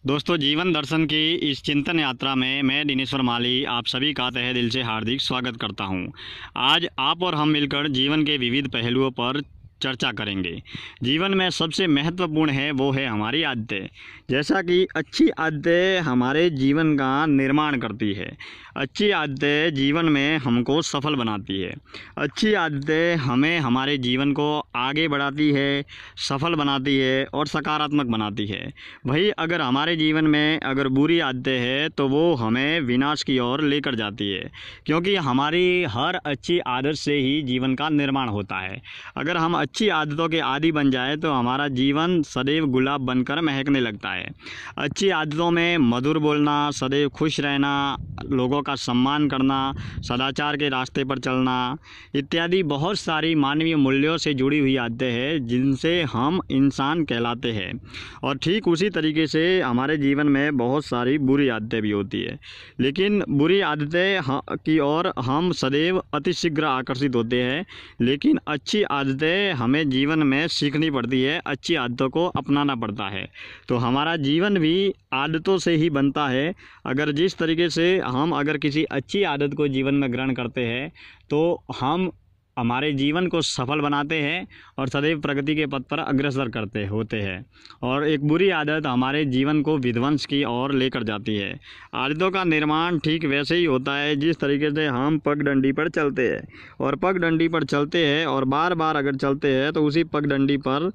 दोस्तों, जीवन दर्शन की इस चिंतन यात्रा में मैं दिनेश्वर माली आप सभी का तहे दिल से हार्दिक स्वागत करता हूं। आज आप और हम मिलकर जीवन के विविध पहलुओं पर चर्चा करेंगे। जीवन में सबसे महत्वपूर्ण है वो है हमारी आदतें। जैसा कि अच्छी आदतें हमारे जीवन का निर्माण करती है। अच्छी आदतें जीवन में हमको सफल बनाती है। अच्छी आदतें हमें हमारे जीवन को आगे बढ़ाती है, सफल बनाती है और सकारात्मक बनाती है। वही अगर हमारे जीवन में अगर बुरी आदतें हैं तो वो हमें विनाश की ओर लेकर जाती है, क्योंकि हमारी हर अच्छी आदत से ही जीवन का निर्माण होता है। अगर हम अच्छी आदतों के आदी बन जाए तो हमारा जीवन सदैव गुलाब बनकर महकने लगता है। अच्छी आदतों में मधुर बोलना, सदैव खुश रहना, लोगों का सम्मान करना, सदाचार के रास्ते पर चलना इत्यादि बहुत सारी मानवीय मूल्यों से जुड़ी हुई आदतें हैं जिनसे हम इंसान कहलाते हैं। और ठीक उसी तरीके से हमारे जीवन में बहुत सारी बुरी आदतें भी होती है, लेकिन बुरी आदतें की ओर हम सदैव अतिशीघ्र आकर्षित होते हैं। लेकिन अच्छी आदतें हमें जीवन में सीखनी पड़ती है, अच्छी आदतों को अपनाना पड़ता है। तो हमारा जीवन भी आदतों से ही बनता है। अगर जिस तरीके से हम अगर किसी अच्छी आदत को जीवन में ग्रहण करते हैं तो हम हमारे जीवन को सफल बनाते हैं और सदैव प्रगति के पथ पर अग्रसर करते होते हैं। और एक बुरी आदत हमारे जीवन को विध्वंस की ओर लेकर जाती है। आदतों का निर्माण ठीक वैसे ही होता है जिस तरीके से हम पगडंडी पर चलते हैं, और पगडंडी पर चलते हैं और बार बार अगर चलते हैं तो उसी पगडंडी पर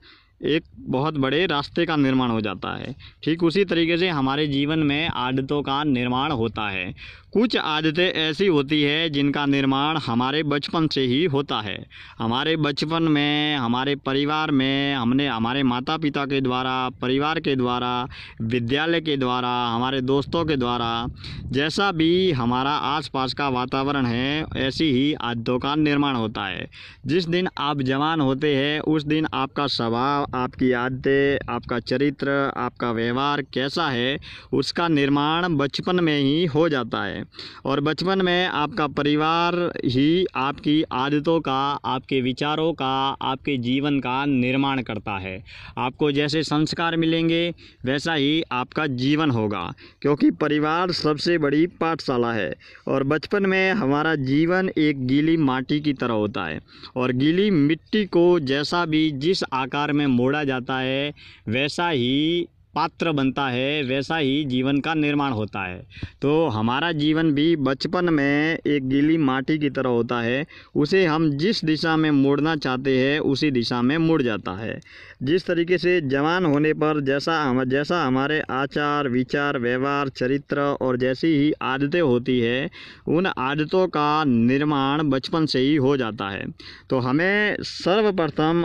एक बहुत बड़े रास्ते का निर्माण हो जाता है। ठीक उसी तरीके से हमारे जीवन में आदतों का निर्माण होता है। कुछ आदतें ऐसी होती है जिनका निर्माण हमारे बचपन से ही होता है। हमारे बचपन में हमारे परिवार में हमने हमारे माता पिता के द्वारा, परिवार के द्वारा, विद्यालय के द्वारा, हमारे दोस्तों के द्वारा, जैसा भी हमारा आसपास का वातावरण है ऐसी ही आदतों का निर्माण होता है। जिस दिन आप जवान होते हैं उस दिन आपका स्वभाव, आपकी आदतें, आपका चरित्र, आपका व्यवहार कैसा है उसका निर्माण बचपन में ही हो जाता है। और बचपन में आपका परिवार ही आपकी आदतों का, आपके विचारों का, आपके जीवन का निर्माण करता है। आपको जैसे संस्कार मिलेंगे वैसा ही आपका जीवन होगा, क्योंकि परिवार सबसे बड़ी पाठशाला है। और बचपन में हमारा जीवन एक गीली माटी की तरह होता है, और गीली मिट्टी को जैसा भी जिस आकार में मोड़ा जाता है वैसा ही पात्र बनता है, वैसा ही जीवन का निर्माण होता है। तो हमारा जीवन भी बचपन में एक गीली माटी की तरह होता है। उसे हम जिस दिशा में मोड़ना चाहते हैं उसी दिशा में मुड़ जाता है। जिस तरीके से जवान होने पर जैसा हमारे आचार, विचार, व्यवहार, चरित्र और जैसी ही आदतें होती है उन आदतों का निर्माण बचपन से ही हो जाता है। तो हमें सर्वप्रथम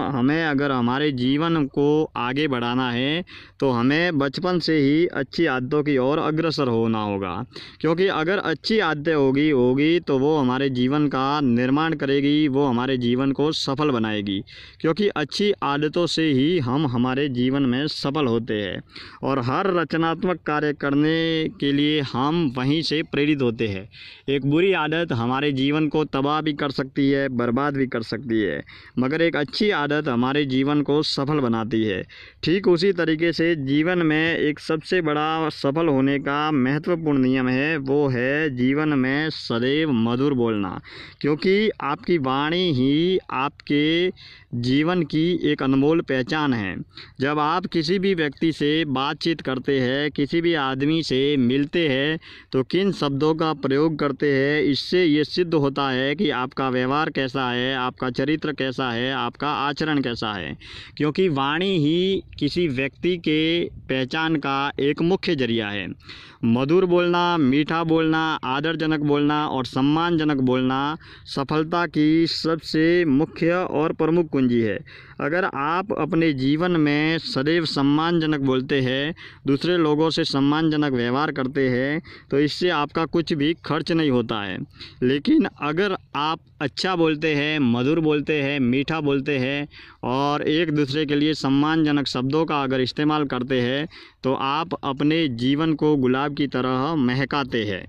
अगर हमारे जीवन को आगे बढ़ाना है तो हमें बचपन से ही अच्छी आदतों की ओर अग्रसर होना होगा, क्योंकि अगर अच्छी आदतें होगी तो वो हमारे जीवन का निर्माण करेगी, वो हमारे जीवन को सफल बनाएगी। क्योंकि अच्छी आदतों से ही हम हमारे जीवन में सफल होते हैं, और हर रचनात्मक कार्य करने के लिए हम वहीं से प्रेरित होते हैं। एक बुरी आदत हमारे जीवन को तबाह भी कर सकती है, बर्बाद भी कर सकती है, मगर एक अच्छी आदत हमारे जीवन को सफल बनाती है। ठीक उसी तरीके से जीवन में एक सबसे बड़ा सफल होने का महत्वपूर्ण नियम है वो है जीवन में सदैव मधुर बोलना, क्योंकि आपकी वाणी ही आपके जीवन की एक अनमोल पहचान है। जब आप किसी भी व्यक्ति से बातचीत करते हैं, किसी भी आदमी से मिलते हैं तो किन शब्दों का प्रयोग करते हैं, इससे ये सिद्ध होता है कि आपका व्यवहार कैसा है, आपका चरित्र कैसा है, आपका आचरण कैसा है। क्योंकि वाणी ही किसी व्यक्ति के पहचान का एक मुख्य जरिया है। मधुर बोलना, मीठा बोलना, आदरजनक बोलना और सम्मानजनक बोलना सफलता की सबसे मुख्य और प्रमुख कुंजी है। अगर आप अपने जीवन में सदैव सम्मानजनक बोलते हैं, दूसरे लोगों से सम्मानजनक व्यवहार करते हैं, तो इससे आपका कुछ भी खर्च नहीं होता है। लेकिन अगर आप अच्छा बोलते हैं, मधुर बोलते हैं, मीठा बोलते हैं और एक दूसरे के लिए सम्मानजनक शब्दों का अगर इस्तेमाल करते हैं तो आप अपने जीवन को गुलाब की तरह महकाते हैं।